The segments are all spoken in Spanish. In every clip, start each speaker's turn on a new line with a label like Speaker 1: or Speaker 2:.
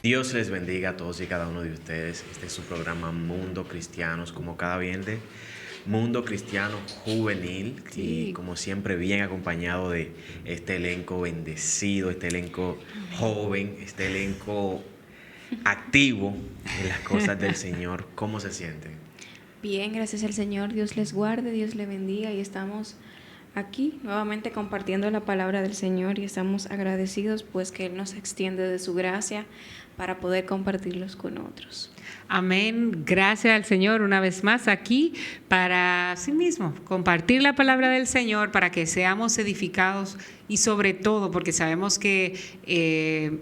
Speaker 1: Dios les bendiga a todos y cada uno de ustedes. Este es su programa Mundo Cristianos, como cada viernes, Mundo Cristiano Juvenil, y
Speaker 2: Sí.
Speaker 1: como siempre bien acompañado de este elenco bendecido, este elenco joven, este elenco activo en las cosas del Señor. ¿Cómo se sienten?
Speaker 2: Bien, gracias al Señor. Dios les guarde, Dios les bendiga y estamos aquí nuevamente compartiendo la palabra del Señor y estamos agradecidos pues que Él nos extiende de su gracia para poder compartirlos con otros.
Speaker 3: Amén. Gracias al Señor una vez más aquí para sí mismo compartir la palabra del Señor para que seamos edificados y sobre todo porque sabemos que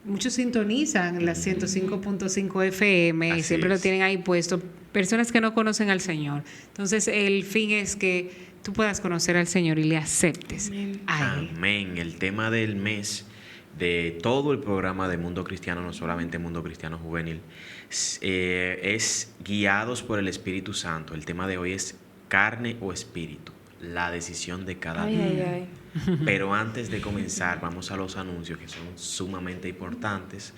Speaker 3: muchos sintonizan las 105.5 FM
Speaker 1: Así
Speaker 3: y siempre lo
Speaker 1: es.
Speaker 3: tienen ahí puesto. Personas que no conocen al Señor. Entonces el fin es que tú puedas conocer al Señor y le aceptes
Speaker 2: Amén.
Speaker 3: a Él.
Speaker 1: Amén. El tema del mes de todo el programa de Mundo Cristiano, no solamente Mundo Cristiano Juvenil, es guiados por el Espíritu Santo. El tema de hoy es carne o espíritu, la decisión de cada
Speaker 2: Ay,
Speaker 1: día.
Speaker 2: ay, ay.
Speaker 1: Pero antes de comenzar, vamos a los anuncios que son sumamente importantes.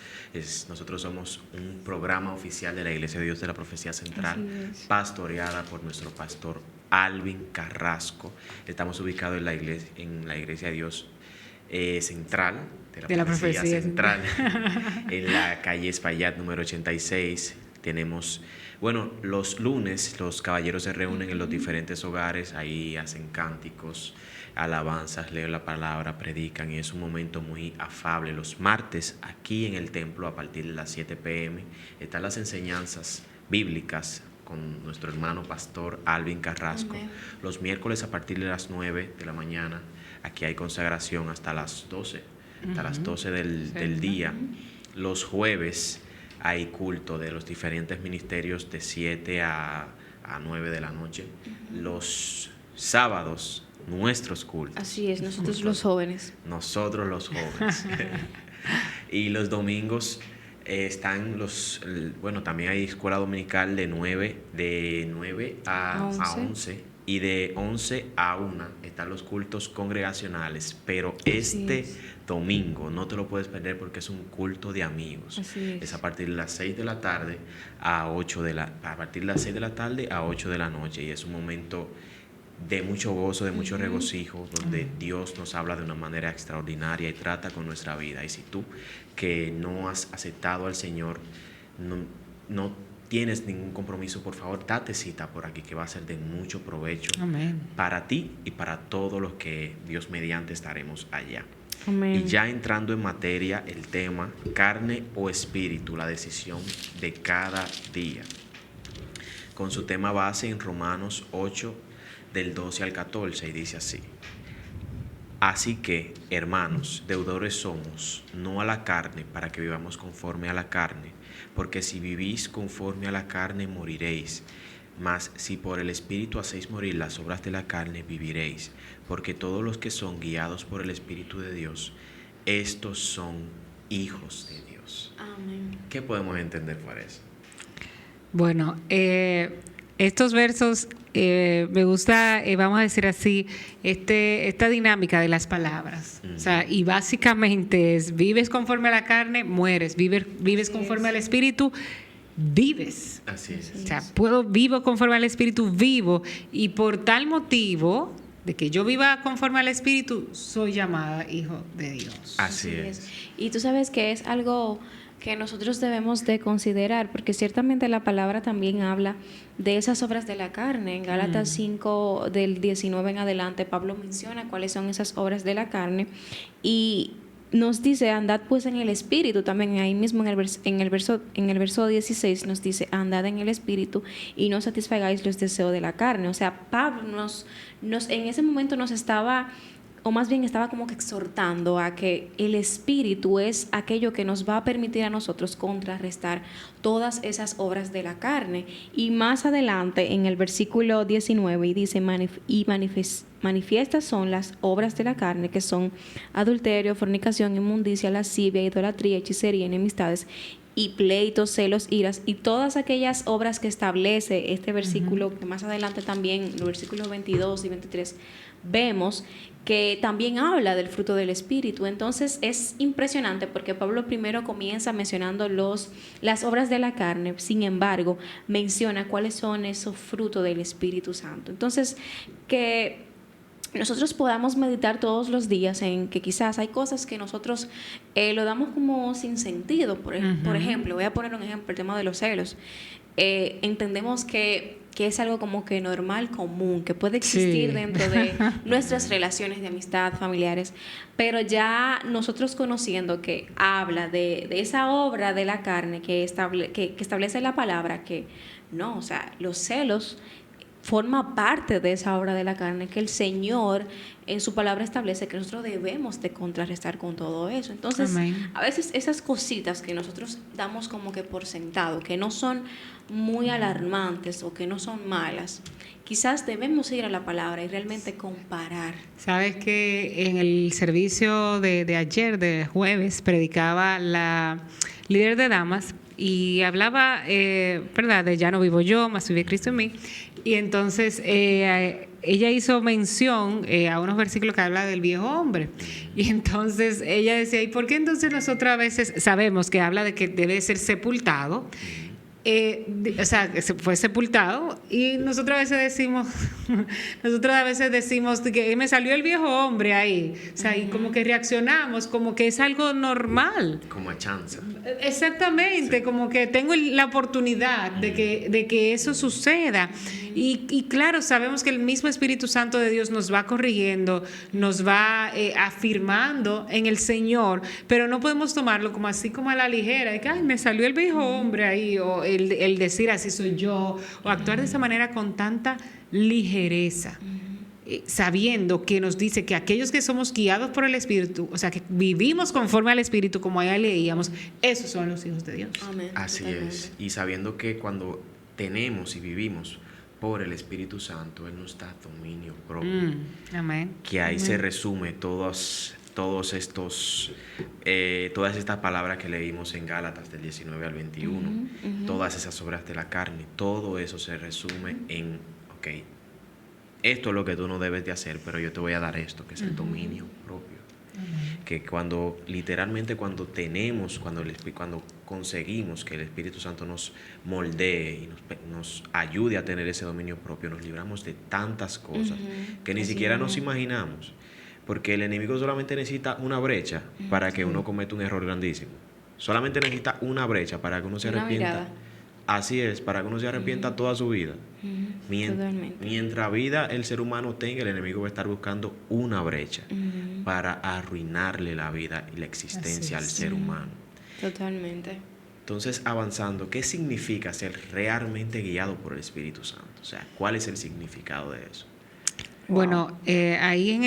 Speaker 1: Nosotros somos un programa oficial de la Iglesia de Dios de la Profecía Central,
Speaker 2: Así es.
Speaker 1: pastoreada por nuestro pastor Alvin Carrasco. Estamos ubicados en la Iglesia de Dios Central,
Speaker 3: De la Profecía
Speaker 1: Central, en la calle Espaillat número 86. Tenemos, bueno, los lunes los caballeros se reúnen en los diferentes hogares, ahí hacen cánticos, alabanzas, leen la palabra, predican, y es un momento muy afable. Los martes, aquí en el templo, a partir de las 7 p.m., están las enseñanzas bíblicas con nuestro hermano pastor Alvin Carrasco.
Speaker 2: Amén.
Speaker 1: Los miércoles, a partir de las 9 de la mañana, aquí hay consagración hasta las 12, hasta las 12 del día. Los jueves hay culto de los diferentes ministerios de 7 a 9 de la noche. Los sábados, nuestros cultos.
Speaker 2: Así es, nosotros los jóvenes.
Speaker 1: Nosotros los jóvenes. Y los domingos bueno, también hay escuela dominical de 9 a 11, y de 11 a 1 están los cultos congregacionales, pero este
Speaker 2: es.
Speaker 1: domingo no te lo puedes perder porque es un culto de amigos.
Speaker 2: Así es.
Speaker 1: A partir de las 6 de la tarde a 8 a partir de las 6 de la tarde a 8 de la noche, y es un momento de mucho gozo, de mucho regocijo, donde Dios nos habla de una manera extraordinaria y trata con nuestra vida. Y si tú que no has aceptado al Señor, no tienes ningún compromiso, por favor, date cita por aquí, que va a ser de mucho provecho
Speaker 3: Amén.
Speaker 1: para ti y para todos los que Dios mediante estaremos allá.
Speaker 2: Amén.
Speaker 1: Y ya entrando en materia, el tema carne o espíritu, la decisión de cada día, con su tema base en Romanos 8, del 12 al 14, y dice así: así que, hermanos, deudores somos, no a la carne, para que vivamos conforme a la carne, porque si vivís conforme a la carne, moriréis. Mas si por el Espíritu hacéis morir las obras de la carne, viviréis. Porque todos los que son guiados por el Espíritu de Dios, estos son hijos de Dios.
Speaker 2: Amén.
Speaker 1: ¿Qué podemos entender por eso?
Speaker 3: Bueno, estos versos me gusta, vamos a decir así, esta dinámica de las palabras. O sea, y básicamente es: vives conforme a la carne, mueres. Vives conforme al Espíritu, vives.
Speaker 1: Así es.
Speaker 3: O sea, vivo conforme al Espíritu, vivo. Y por tal motivo de que yo viva conforme al Espíritu, soy llamada hijo de Dios.
Speaker 1: Así es.
Speaker 2: Y tú sabes que es algo que nosotros debemos de considerar, porque ciertamente la palabra también habla de esas obras de la carne. En Gálatas 5, del 19 en adelante, Pablo menciona cuáles son esas obras de la carne y nos dice: andad pues en el Espíritu. También ahí mismo en el verso 16 nos dice: andad en el Espíritu y no satisfagáis los deseos de la carne. O sea, Pablo en ese momento nos estaba, o más bien estaba como que exhortando a que el Espíritu es aquello que nos va a permitir a nosotros contrarrestar todas esas obras de la carne. Y más adelante en el versículo 19 y dice: manifiestas son las obras de la carne, que son adulterio, fornicación, inmundicia, lascivia, idolatría, hechicería, enemistades y pleitos, celos, iras, y todas aquellas obras que establece este versículo, que más adelante también, los versículos 22 y 23, vemos que también habla del fruto del Espíritu. Entonces es impresionante porque Pablo primero comienza mencionando las obras de la carne, sin embargo, menciona cuáles son esos frutos del Espíritu Santo. Entonces, que nosotros podamos meditar todos los días en que quizás hay cosas que nosotros lo damos como sin sentido. Por ejemplo, voy a poner un ejemplo, el tema de los celos. Entendemos que es algo como que normal, común, que puede existir dentro de nuestras relaciones de amistad, familiares, pero ya nosotros conociendo que habla de esa obra de la carne que establece la palabra, que no, o sea, los celos forma parte de esa obra de la carne que el Señor en su palabra establece que nosotros debemos de contrarrestar con todo eso. Entonces, Amén. A veces esas cositas que nosotros damos como que por sentado, que no son muy alarmantes o que no son malas, quizás debemos ir a la palabra y realmente comparar.
Speaker 3: Sabes que en el servicio de ayer, de jueves, predicaba la líder de damas y hablaba, ¿verdad?, de ya no vivo yo, más vive Cristo en mí. Y entonces ella hizo mención a unos versículos que habla del viejo hombre. Y entonces ella decía, ¿y por qué entonces nosotros a veces sabemos que habla de que debe ser sepultado? O sea, fue sepultado y nosotros a veces decimos que me salió el viejo hombre ahí, o sea, y como que reaccionamos como que es algo normal,
Speaker 1: como a chance.
Speaker 3: Exactamente, sí. Como que tengo la oportunidad de que eso suceda. Y claro, sabemos que el mismo Espíritu Santo de Dios nos va corrigiendo, nos va afirmando en el Señor, pero no podemos tomarlo como así como a la ligera, de que ay, me salió el viejo hombre ahí, o el decir así soy yo, o actuar de esa manera con tanta ligereza, sabiendo que nos dice que aquellos que somos guiados por el Espíritu, o sea, que vivimos conforme al Espíritu, como allá leíamos, esos son los hijos de Dios.
Speaker 2: Amén.
Speaker 1: Así es, y sabiendo que cuando tenemos y vivimos por el Espíritu Santo, Él nos da dominio propio.
Speaker 3: Amén.
Speaker 1: Que ahí
Speaker 3: Amén.
Speaker 1: se resume todas estas palabras que leímos en Gálatas del 19 al 21, todas esas obras de la carne, todo eso se resume en, ok, esto es lo que tú no debes de hacer, pero yo te voy a dar esto, que es el dominio propio. Que literalmente cuando conseguimos que el Espíritu Santo nos moldee y nos ayude a tener ese dominio propio, nos libramos de tantas cosas que ni siquiera nos imaginamos. Porque el enemigo solamente necesita una brecha para que uno cometa un error grandísimo. Solamente necesita una brecha para que uno se arrepienta. Así es, para que uno se arrepienta toda su vida. Mientras vida el ser humano tenga, el enemigo va a estar buscando una brecha para arruinarle la vida y la existencia al ser humano.
Speaker 2: Totalmente.
Speaker 1: Entonces, avanzando, ¿qué significa ser realmente guiado por el Espíritu Santo? O sea, ¿cuál es el significado de eso?
Speaker 3: Bueno, ahí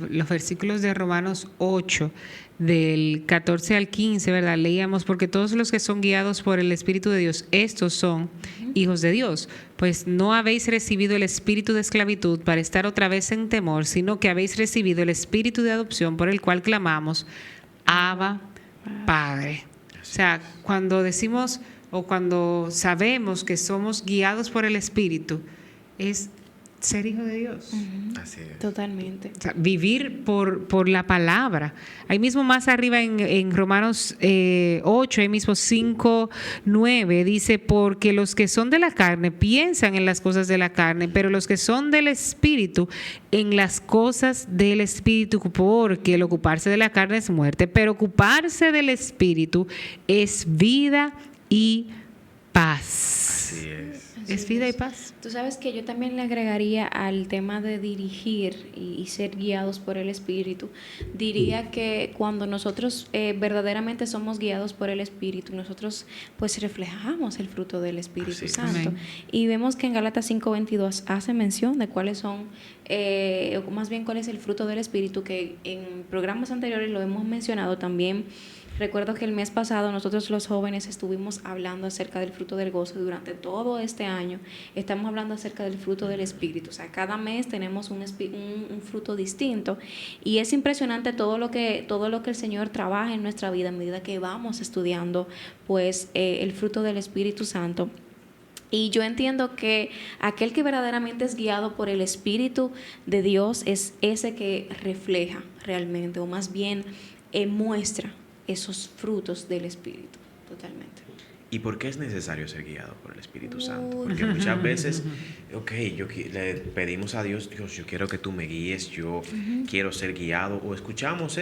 Speaker 3: los versículos de Romanos 8, del 14 al 15, ¿verdad? Leíamos, porque todos los que son guiados por el Espíritu de Dios, estos son hijos de Dios. Pues no habéis recibido el espíritu de esclavitud para estar otra vez en temor, sino que habéis recibido el espíritu de adopción por el cual clamamos, Abba, Padre. O sea, cuando decimos o cuando sabemos que somos guiados por el Espíritu, es ser hijo de Dios.
Speaker 1: Así es.
Speaker 2: Totalmente.
Speaker 3: O sea, vivir por la palabra. Ahí mismo más arriba en Romanos 8, ahí mismo 5, 9, dice, porque los que son de la carne piensan en las cosas de la carne, pero los que son del Espíritu, en las cosas del Espíritu, porque el ocuparse de la carne es muerte, pero ocuparse del Espíritu es vida y paz.
Speaker 1: Así es.
Speaker 3: Es vida y paz.
Speaker 2: Tú sabes que yo también le agregaría al tema de dirigir y ser guiados por el Espíritu. Diría que cuando nosotros verdaderamente somos guiados por el Espíritu, nosotros pues reflejamos el fruto del Espíritu Santo.
Speaker 3: Amén.
Speaker 2: Y vemos que en Gálatas 5:22 hace mención de cuáles son, o más bien cuál es el fruto del Espíritu, que en programas anteriores lo hemos mencionado también. Recuerdo que el mes pasado nosotros los jóvenes estuvimos hablando acerca del fruto del gozo. Durante todo este año estamos hablando acerca del fruto del Espíritu. O sea, cada mes tenemos un fruto distinto y es impresionante todo lo que el Señor trabaja en nuestra vida a medida que vamos estudiando pues el fruto del Espíritu Santo. Y yo entiendo que aquel que verdaderamente es guiado por el Espíritu de Dios es ese que refleja realmente, o más bien muestra esos frutos del Espíritu, totalmente.
Speaker 1: ¿Y por qué es necesario ser guiado por el Espíritu Santo? Porque muchas veces, le pedimos a Dios, Dios, yo quiero que tú me guíes, yo quiero ser guiado, o escuchamos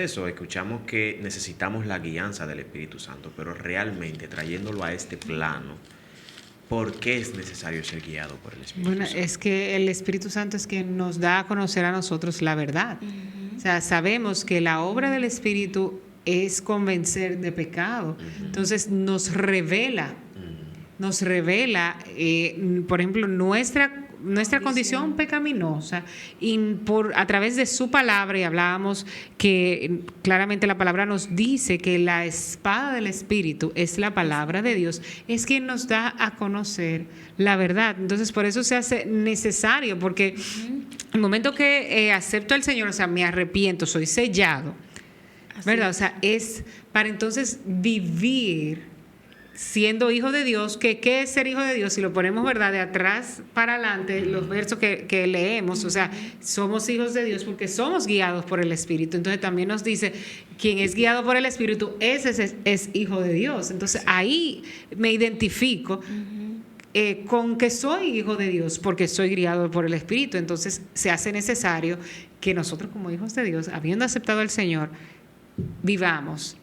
Speaker 1: que necesitamos la guianza del Espíritu Santo, pero realmente trayéndolo a este plano, ¿por qué es necesario ser guiado por el Espíritu Santo?
Speaker 3: Es que el Espíritu Santo es quien nos da a conocer a nosotros la verdad. O sea, sabemos que la obra del Espíritu es convencer de pecado. Entonces nos revela, por ejemplo, nuestra condición pecaminosa, y a través de su palabra, y hablábamos que claramente la palabra nos dice que la espada del Espíritu es la palabra de Dios, es quien nos da a conocer la verdad. Entonces por eso se hace necesario, porque el momento que acepto al Señor, o sea, me arrepiento, soy sellado, ¿verdad? O sea, es para entonces vivir siendo hijo de Dios. ¿Qué es ser hijo de Dios? Si lo ponemos, ¿verdad?, de atrás para adelante, los versos que leemos, o sea, somos hijos de Dios porque somos guiados por el Espíritu. Entonces también nos dice, quien es guiado por el Espíritu, ese es hijo de Dios. Entonces ahí me identifico con que soy hijo de Dios porque soy guiado por el Espíritu. Entonces se hace necesario que nosotros, como hijos de Dios, habiendo aceptado al Señor, vivamos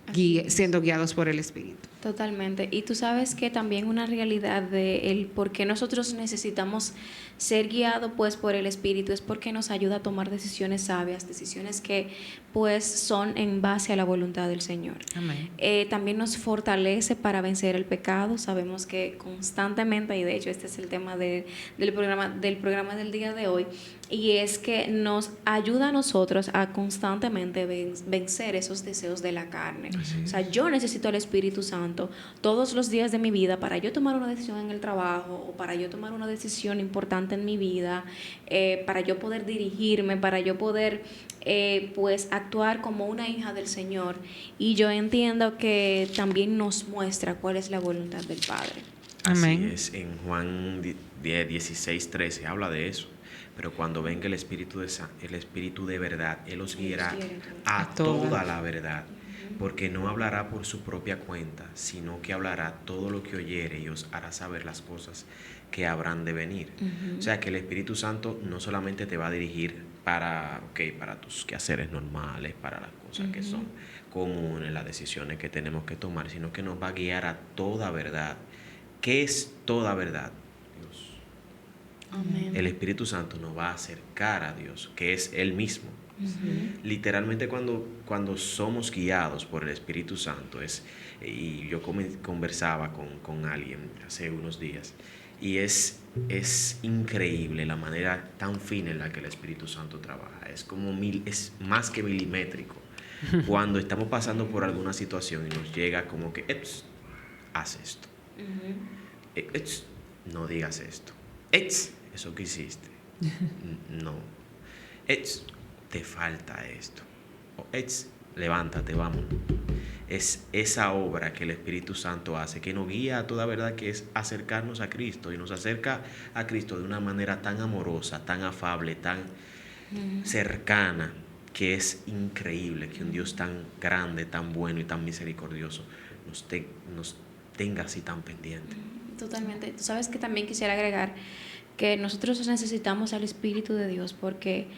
Speaker 3: siendo guiados por el Espíritu.
Speaker 2: Totalmente. Y tú sabes que también una realidad de el por qué nosotros necesitamos ser guiados pues por el Espíritu es porque nos ayuda a tomar decisiones sabias, decisiones que pues son en base a la voluntad del Señor.
Speaker 3: Amén.
Speaker 2: También nos fortalece para vencer el pecado. Sabemos que constantemente, y de hecho este es el tema del programa del día de hoy, y es que nos ayuda a nosotros a constantemente vencer esos deseos de la carne. O sea, yo necesito el Espíritu Santo todos los días de mi vida para yo tomar una decisión en el trabajo, o para yo tomar una decisión importante en mi vida, para yo poder dirigirme, para yo poder pues actuar como una hija del Señor. Y yo entiendo que también nos muestra cuál es la voluntad del Padre.
Speaker 3: Amén.
Speaker 1: Así es, en Juan 16:13 habla de eso. Pero cuando venga el Espíritu de verdad, Él os guiará a toda la verdad, porque no hablará por su propia cuenta, sino que hablará todo lo que oyere y os hará saber las cosas que habrán de venir. O sea que el Espíritu Santo no solamente te va a dirigir para tus quehaceres normales, para las cosas que son comunes, las decisiones que tenemos que tomar, sino que nos va a guiar a toda verdad. ¿Qué es toda verdad? Dios.
Speaker 2: Amén.
Speaker 1: El Espíritu Santo nos va a acercar a Dios, que es Él mismo. Literalmente cuando somos guiados por el Espíritu Santo y yo conversaba con alguien hace unos días, y es increíble la manera tan fina en la que el Espíritu Santo trabaja. Es más que milimétrico. Cuando estamos pasando por alguna situación y nos llega como que haz esto, no digas esto, eso que hiciste, no, te falta esto, levántate, vamos. Es esa obra que el Espíritu Santo hace, que nos guía a toda verdad, que es acercarnos a Cristo, y nos acerca a Cristo de una manera tan amorosa, tan afable, tan cercana, que es increíble que un Dios tan grande, tan bueno y tan misericordioso nos tenga así tan pendiente.
Speaker 2: Totalmente. Tú sabes que también quisiera agregar que nosotros necesitamos al Espíritu de Dios porque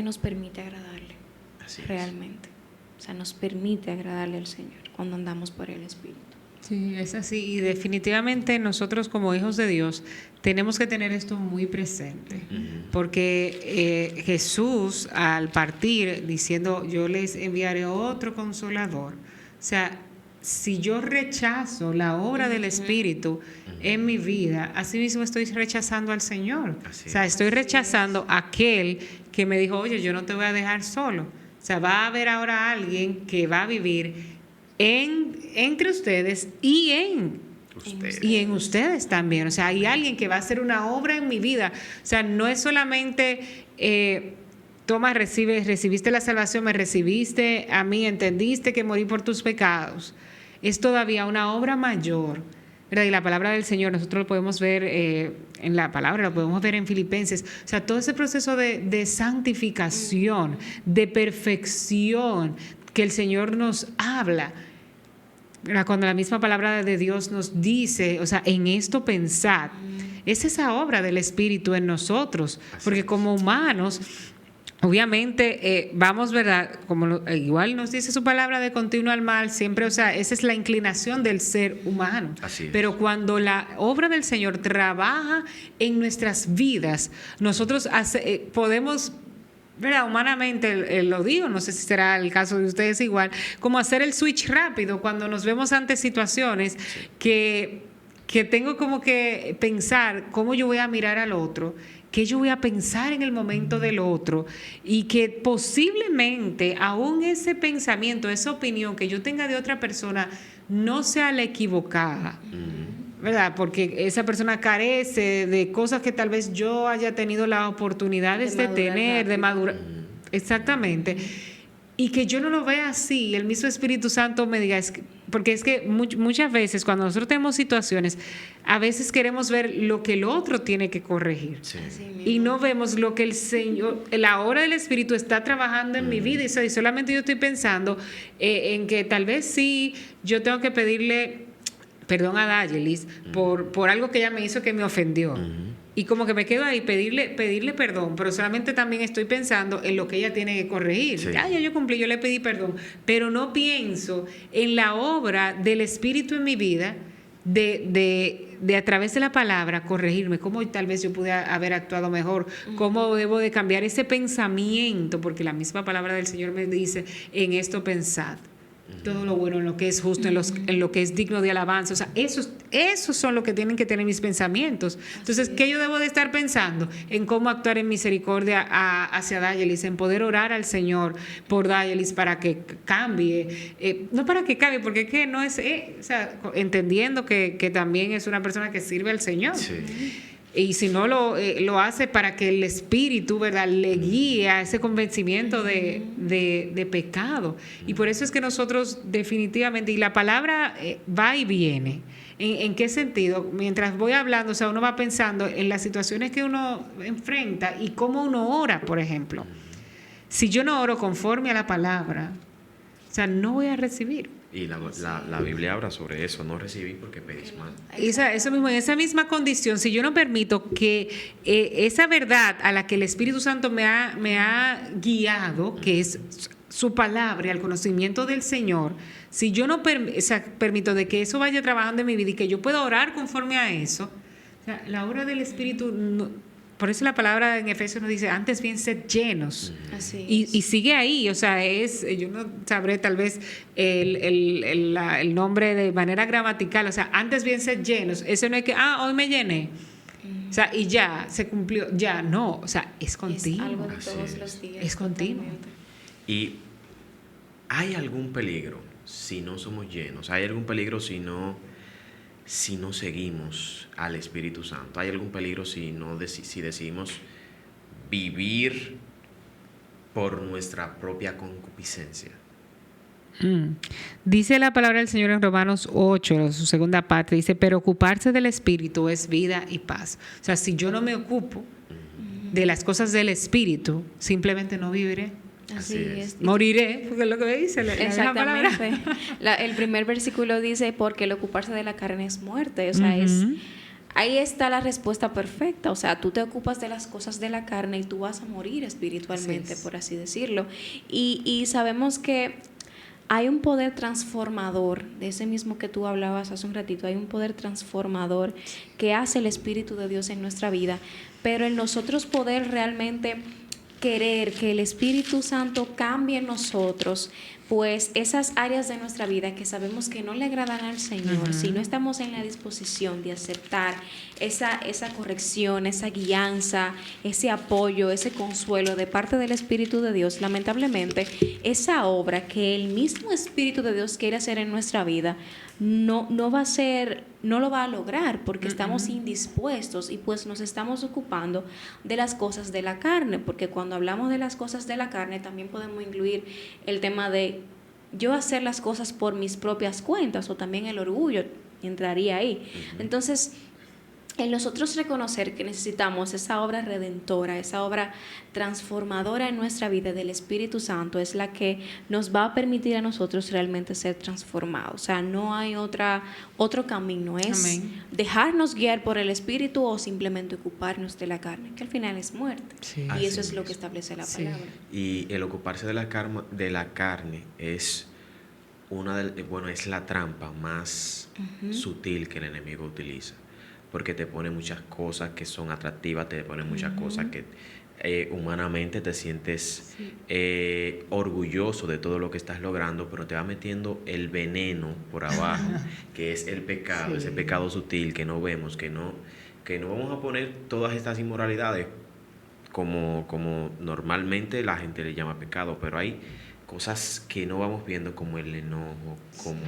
Speaker 2: nos permite agradarle.
Speaker 1: Así
Speaker 2: realmente. O sea, nos permite agradarle al Señor cuando andamos por el Espíritu.
Speaker 3: Sí, es así. Y definitivamente nosotros como hijos de Dios tenemos que tener esto muy presente. Porque Jesús, al partir diciendo, yo les enviaré otro consolador. O sea, si yo rechazo la obra del Espíritu en mi vida, así mismo estoy rechazando al Señor. O sea, estoy rechazando a aquel que me dijo, oye, yo no te voy a dejar solo. O sea, va a haber ahora alguien que va a vivir entre ustedes y en ustedes también. O sea, hay alguien que va a hacer una obra en mi vida. O sea, no es solamente recibiste la salvación, me recibiste a mí, entendiste que morí por tus pecados. Es todavía una obra mayor, ¿verdad? Y la palabra del Señor, nosotros lo podemos ver en la palabra, lo podemos ver en Filipenses. O sea, todo ese proceso de santificación, de perfección que el Señor nos habla. Cuando la misma palabra de Dios nos dice, o sea, en esto pensad, es esa obra del Espíritu en nosotros, porque como humanos, obviamente vamos, ¿verdad? Como igual nos dice su palabra, de continuo al mal, siempre, o sea, esa es la inclinación del ser humano.
Speaker 1: Así es.
Speaker 3: Pero cuando la obra del Señor trabaja en nuestras vidas, nosotros podemos, ¿verdad? Humanamente lo digo, no sé si será el caso de ustedes igual, como hacer el switch rápido cuando nos vemos ante situaciones que tengo como que pensar cómo yo voy a mirar al otro, qué yo voy a pensar en el momento del otro, y que posiblemente aún ese pensamiento, esa opinión que yo tenga de otra persona no sea la equivocada. ¿Verdad? Porque esa persona carece de cosas que tal vez yo haya tenido las oportunidades de tener, de madurar. Exactamente. Y que yo no lo vea así, el mismo Espíritu Santo me diga, porque es que muchas veces cuando nosotros tenemos situaciones, a veces queremos ver lo que el otro tiene que corregir.
Speaker 1: Sí.
Speaker 3: Y no vemos lo que el Señor, la obra del Espíritu está trabajando en mi vida, y solamente yo estoy pensando en que tal vez sí, yo tengo que pedirle perdón a Dayelis por algo que ella me hizo que me ofendió. Y como que me quedo ahí, pedirle perdón, pero solamente también estoy pensando en lo que ella tiene que corregir.
Speaker 1: Sí.
Speaker 3: Ya yo cumplí, yo le pedí perdón, pero no pienso en la obra del Espíritu en mi vida, de a través de la palabra corregirme, cómo tal vez yo pude haber actuado mejor, cómo debo de cambiar ese pensamiento, porque la misma palabra del Señor me dice, en esto pensad. Todo lo bueno, en lo que es justo, en lo que es digno de alabanza. O sea, esos son lo que tienen que tener mis pensamientos. Entonces, ¿qué yo debo de estar pensando? En cómo actuar en misericordia hacia Dayelis, en poder orar al Señor por Dayelis para que cambie. No para que cambie, porque es que no es... o sea, entendiendo que también es una persona que sirve al Señor.
Speaker 1: Sí.
Speaker 3: Y si no lo hace para que el Espíritu, ¿verdad?, le guíe a ese convencimiento de pecado. Y por eso es que nosotros definitivamente, y la palabra va y viene. ¿En qué sentido? Mientras voy hablando, o sea, uno va pensando en las situaciones que uno enfrenta y cómo uno ora, por ejemplo. Si yo no oro conforme a la palabra, o sea, no voy a recibir.
Speaker 1: Y la Biblia habla sobre eso, no recibir porque pedís mal.
Speaker 3: Eso mismo, en esa misma condición, si yo no permito que esa verdad a la que el Espíritu Santo me ha guiado, que es su palabra y al conocimiento del Señor, si yo no permito de que eso vaya trabajando en mi vida y que yo pueda orar conforme a eso, o sea, la obra del Espíritu... Por eso la palabra en Efesios nos dice, antes bien sed llenos.
Speaker 2: Así
Speaker 3: y sigue ahí, o sea, yo no sabré tal vez el nombre de manera gramatical, o sea, antes bien sed llenos. Eso no es que, hoy me llené. O sea, y ya, se cumplió, ya, no, o sea, es continuo.
Speaker 2: Es algo de
Speaker 1: Así
Speaker 2: todos
Speaker 1: es.
Speaker 2: los días.
Speaker 3: Es continuo.
Speaker 2: Totalmente.
Speaker 1: ¿Y hay algún peligro si no somos llenos? ¿Hay algún peligro si no seguimos al Espíritu Santo? ¿Hay algún peligro si decidimos vivir por nuestra propia concupiscencia?
Speaker 3: Dice la palabra del Señor en Romanos 8, su segunda parte, dice, pero ocuparse del Espíritu es vida y paz. O sea, si yo no me ocupo de las cosas del Espíritu, simplemente no viviré.
Speaker 2: Así es.
Speaker 3: Moriré, porque es lo que me dice la palabra.
Speaker 2: Exactamente. El primer versículo dice, porque el ocuparse de la carne es muerte. O sea, ahí está la respuesta perfecta. O sea, tú te ocupas de las cosas de la carne y tú vas a morir espiritualmente, por así decirlo. Y sabemos que hay un poder transformador, de ese mismo que tú hablabas hace un ratito, hay un poder transformador que hace el Espíritu de Dios en nuestra vida, pero en nosotros poder realmente querer que el Espíritu Santo cambie en nosotros, pues esas áreas de nuestra vida que sabemos que no le agradan al Señor, si no estamos en la disposición de aceptar esa corrección, esa guianza, ese apoyo, ese consuelo de parte del Espíritu de Dios, lamentablemente esa obra que el mismo Espíritu de Dios quiere hacer en nuestra vida no lo va a lograr porque estamos indispuestos y pues nos estamos ocupando de las cosas de la carne, porque cuando hablamos de las cosas de la carne también podemos incluir el tema de yo hacer las cosas por mis propias cuentas o también el orgullo. entraría ahí. Entonces, el nosotros reconocer que necesitamos esa obra redentora, esa obra transformadora en nuestra vida del Espíritu Santo es la que nos va a permitir a nosotros realmente ser transformados. O sea, no hay otro camino, es
Speaker 3: Amén.
Speaker 2: dejarnos guiar por el Espíritu o simplemente ocuparnos de la carne, que al final es muerte.
Speaker 3: Sí.
Speaker 2: Y
Speaker 1: Así
Speaker 2: eso es lo
Speaker 1: mismo.
Speaker 2: que establece la
Speaker 3: Sí.
Speaker 2: palabra.
Speaker 1: Y el ocuparse de la carne es es la trampa más sutil que el enemigo utiliza, porque te pone muchas cosas que son atractivas, te pone muchas cosas que humanamente te sientes orgulloso de todo lo que estás logrando, pero te va metiendo el veneno por abajo, que es el pecado,
Speaker 3: Sí.
Speaker 1: ese pecado sutil que no vemos, que no vamos a poner todas estas inmoralidades como normalmente la gente le llama pecado, pero hay cosas que no vamos viendo, como el enojo, como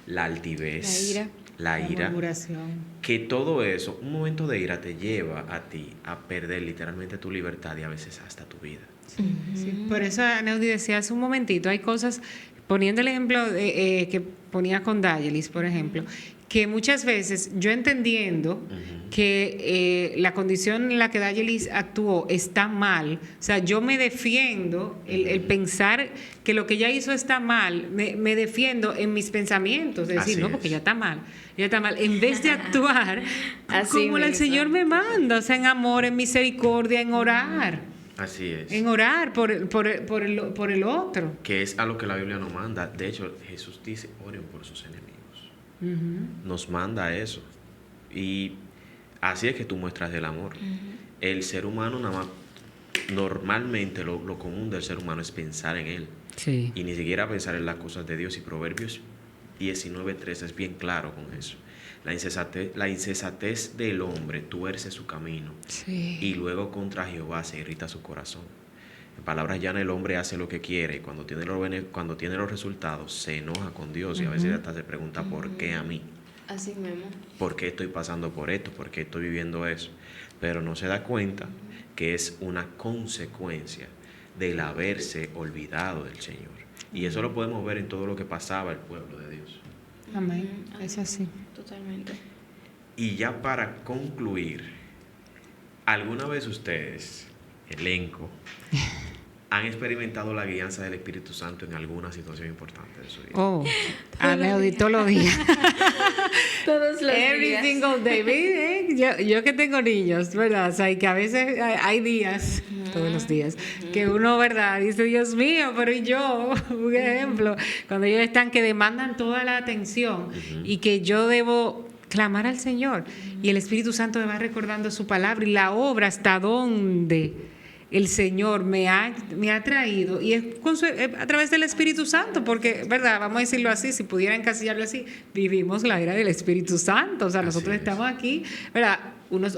Speaker 1: la altivez, la ira,
Speaker 3: murmuración.
Speaker 1: que todo eso, un momento de ira te lleva a ti a perder literalmente tu libertad y a veces hasta tu vida.
Speaker 3: Sí, por eso Neudi decía hace un momentito, hay cosas, poniendo el ejemplo que ponía con Dayelis, por ejemplo, que muchas veces yo entendiendo que la condición en la que Dayelis actuó está mal, o sea, yo me defiendo, el pensar que lo que ella hizo está mal, me defiendo en mis pensamientos, de decir,
Speaker 1: Así
Speaker 3: no,
Speaker 1: es.
Speaker 3: porque ella está mal, en vez de actuar
Speaker 2: Así
Speaker 3: como el
Speaker 2: mismo.
Speaker 3: Señor me manda, o sea, en amor, en misericordia, en orar.
Speaker 1: Así es.
Speaker 3: En orar por el otro.
Speaker 1: Que es a lo que la Biblia nos manda. De hecho, Jesús dice, oren por sus enemigos. Nos manda eso. Y así es que tú muestras el amor. El ser humano nada más, normalmente lo común del ser humano es pensar en él.
Speaker 3: Sí.
Speaker 1: Y ni siquiera pensar en las cosas de Dios. Y Proverbios 19:3 es bien claro con eso. La insensatez del hombre tuerce su camino,
Speaker 3: Sí.
Speaker 1: y luego contra Jehová se irrita su corazón. En palabras llanas, el hombre hace lo que quiere, y cuando tiene los resultados se enoja con Dios, y a veces hasta se pregunta, ¿por qué a mí?
Speaker 2: Así mismo.
Speaker 1: ¿Por qué estoy pasando por esto? ¿Por qué estoy viviendo eso? Pero no se da cuenta que es una consecuencia del haberse olvidado del Señor. Y eso lo podemos ver en todo lo que pasaba el pueblo de Dios.
Speaker 3: Amén. Es así.
Speaker 2: Totalmente.
Speaker 1: Y ya para concluir, ¿alguna vez ustedes, elenco, han experimentado la guianza del Espíritu Santo en alguna situación importante de su vida?
Speaker 3: Oh, Neudi, todos los días.
Speaker 2: Todos los
Speaker 3: Every
Speaker 2: días.
Speaker 3: single day. Yo que tengo niños, ¿verdad? O sea, y que a veces hay días, todos los días, que uno, ¿verdad? Dice, Dios mío, pero ¿y yo? Un ejemplo, cuando ellos están que demandan toda la atención y que yo debo clamar al Señor y el Espíritu Santo me va recordando su palabra y la obra hasta donde el Señor me ha traído, y es a través del Espíritu Santo, porque, ¿verdad? Vamos a decirlo así, si pudiera encasillarlo así, vivimos la era del Espíritu Santo, o sea,
Speaker 1: Así
Speaker 3: nosotros
Speaker 1: es.
Speaker 3: estamos aquí, ¿verdad?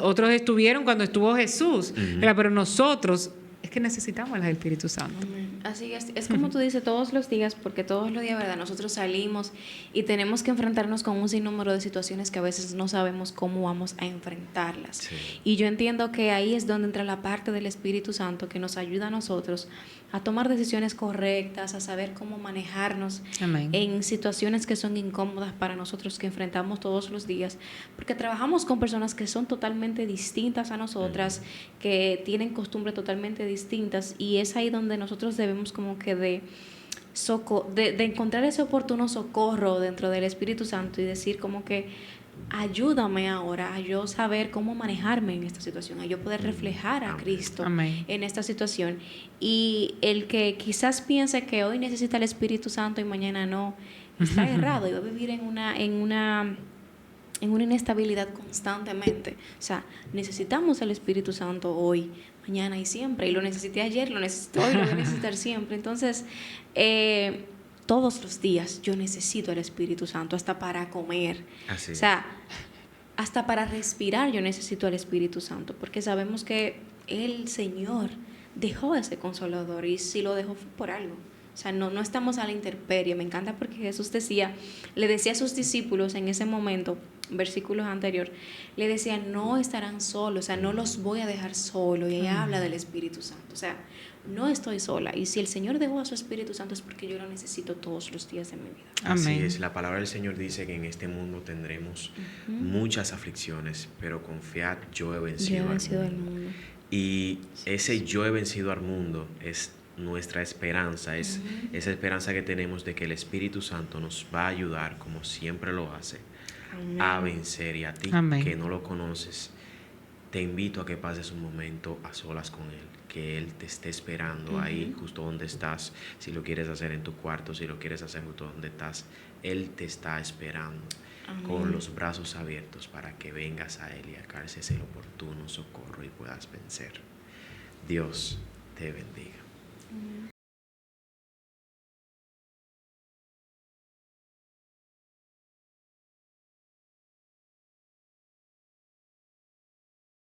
Speaker 3: Otros estuvieron cuando estuvo Jesús, ¿verdad? Pero nosotros es que necesitamos el Espíritu Santo.
Speaker 2: Así es como tú dices, todos los días, porque todos los días, ¿verdad? Nosotros salimos y tenemos que enfrentarnos con un sinnúmero de situaciones que a veces no sabemos cómo vamos a enfrentarlas.
Speaker 1: Sí.
Speaker 2: Y yo entiendo que ahí es donde entra la parte del Espíritu Santo que nos ayuda a nosotros a tomar decisiones correctas, a saber cómo manejarnos
Speaker 3: Amén.
Speaker 2: en situaciones que son incómodas para nosotros, que enfrentamos todos los días, porque trabajamos con personas que son totalmente distintas a nosotras, que tienen costumbres totalmente distintas, y es ahí donde nosotros debemos como que de encontrar ese oportuno socorro dentro del Espíritu Santo y decir como que ayúdame ahora a yo saber cómo manejarme en esta situación, a yo poder reflejar a
Speaker 1: Amén.
Speaker 2: Cristo
Speaker 3: Amén.
Speaker 2: en esta situación. Y el que quizás piense que hoy necesita el Espíritu Santo y mañana no, está errado y va a vivir en una inestabilidad constantemente. O sea, necesitamos el Espíritu Santo hoy, mañana y siempre. Y lo necesité ayer, lo necesito hoy, lo voy a necesitar siempre. Entonces, todos los días yo necesito el Espíritu Santo, hasta para comer.
Speaker 1: Así
Speaker 2: O
Speaker 1: es.
Speaker 2: sea, hasta para respirar yo necesito el Espíritu Santo, porque sabemos que el Señor dejó ese consolador, y si lo dejó fue por algo. O sea, no estamos a la intemperie. Me encanta porque Jesús le decía a sus discípulos en ese momento, versículos anteriores, le decía, no estarán solos, o sea, no los voy a dejar solos. Y ella habla del Espíritu Santo, o sea, no estoy sola. Y si el Señor dejó a su Espíritu Santo es porque yo lo necesito todos los días de mi vida.
Speaker 1: Así
Speaker 3: Amén.
Speaker 1: es, la palabra del Señor dice que en este mundo tendremos muchas aflicciones, pero confiad, yo he vencido,
Speaker 2: Yo he vencido
Speaker 1: al
Speaker 2: al
Speaker 1: mundo.
Speaker 2: mundo.
Speaker 1: Y ese yo he vencido al mundo es nuestra esperanza, es esa esperanza que tenemos de que el Espíritu Santo nos va a ayudar, como siempre lo hace,
Speaker 2: Amén.
Speaker 1: a vencer. Y a ti,
Speaker 3: Amén.
Speaker 1: que no lo conoces, te invito a que pases un momento a solas con Él, que Él te esté esperando ahí justo donde estás. Si lo quieres hacer en tu cuarto, si lo quieres hacer justo donde estás, Él te está esperando.
Speaker 2: Amén.
Speaker 1: Con los brazos abiertos para que vengas a Él y alcances el oportuno socorro y puedas vencer. Dios te bendiga.